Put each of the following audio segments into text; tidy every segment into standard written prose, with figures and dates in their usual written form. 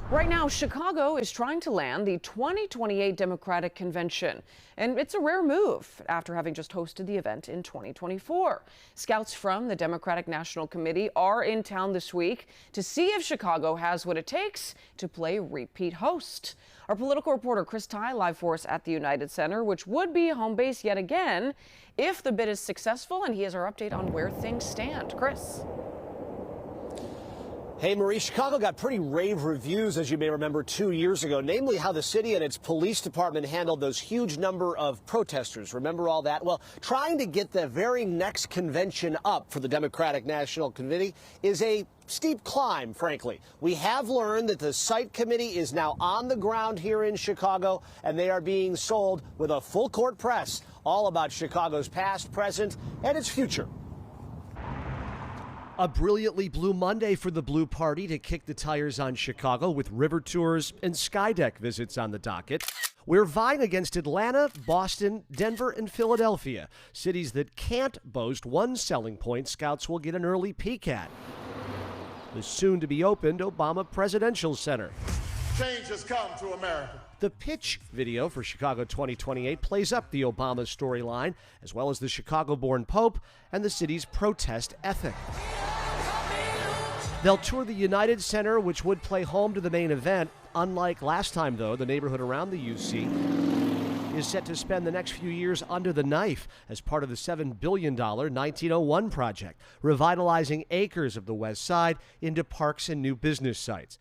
Right now, Chicago is trying to land the 2028 Democratic Convention, and it's a rare move after having just hosted the event in 2024. Scouts from the Democratic National Committee are in town this week to see if Chicago has what it takes to play repeat host. Our political reporter Chris Tye live for us at the United Center, which would be home base yet again if the bid is successful, and he has our update on where things stand. Chris. Hey, Marie, Chicago got pretty rave reviews, as you may remember, 2 years ago, namely how the city and its police department handled those huge number of protesters. Remember all that? Well, trying to get the very next convention up for the Democratic National Committee is a steep climb, frankly. We have learned that the site committee is now on the ground here in Chicago, and they are being sold with a full court press, all about Chicago's past, present, and its future. A brilliantly blue Monday for the Blue Party to kick the tires on Chicago with river tours and Skydeck visits on the docket. We're vying against Atlanta, Boston, Denver, and Philadelphia, cities that can't boast one selling point scouts will get an early peek at: the soon-to-be-opened Obama Presidential Center. Change has come to America. The pitch video for Chicago 2028 plays up the Obama storyline, as well as the Chicago-born Pope and the city's protest ethic. They'll tour the United Center, which would play home to the main event. Unlike last time, though, the neighborhood around the UC is set to spend the next few years under the knife as part of the $7 billion 1901 project, revitalizing acres of the West Side into parks and new business sites.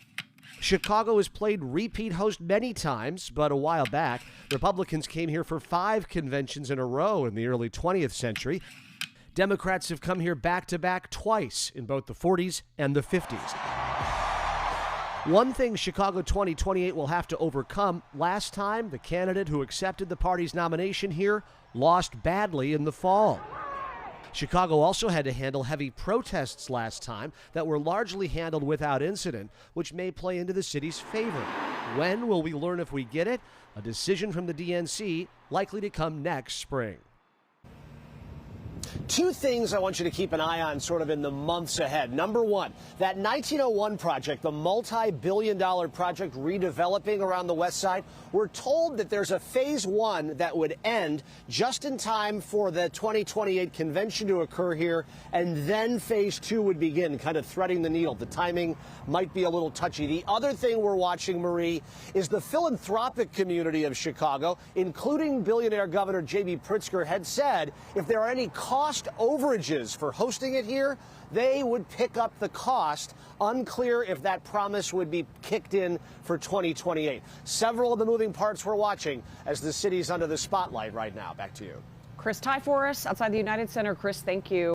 Chicago has played repeat host many times, but a while back, Republicans came here for 5 conventions in a row in the early 20th century. Democrats have come here back-to-back twice in both the 40s and the 50s. One thing Chicago 2028 will have to overcome: last time, the candidate who accepted the party's nomination here lost badly in the fall. Chicago also had to handle heavy protests last time that were largely handled without incident, which may play into the city's favor. When will we learn if we get it? A decision from the DNC likely to come next spring. 2 things I want you to keep an eye on sort of in the months ahead. Number one, that 1901 project, the multi-billion-dollar project redeveloping around the West Side, we're told that there's a phase 1 that would end just in time for the 2028 convention to occur here, and then phase 2 would begin, kind of threading the needle. The timing might be a little touchy. The other thing we're watching, Marie, is the philanthropic community of Chicago, including billionaire Governor J.B. Pritzker, had said if there are any cost overages for hosting it here, they would pick up the cost. Unclear if that promise would be kicked in for 2028. Several of the moving parts we're watching as the city's under the spotlight right now. Back to you. Chris Tye for us outside the United Center. Chris, thank you.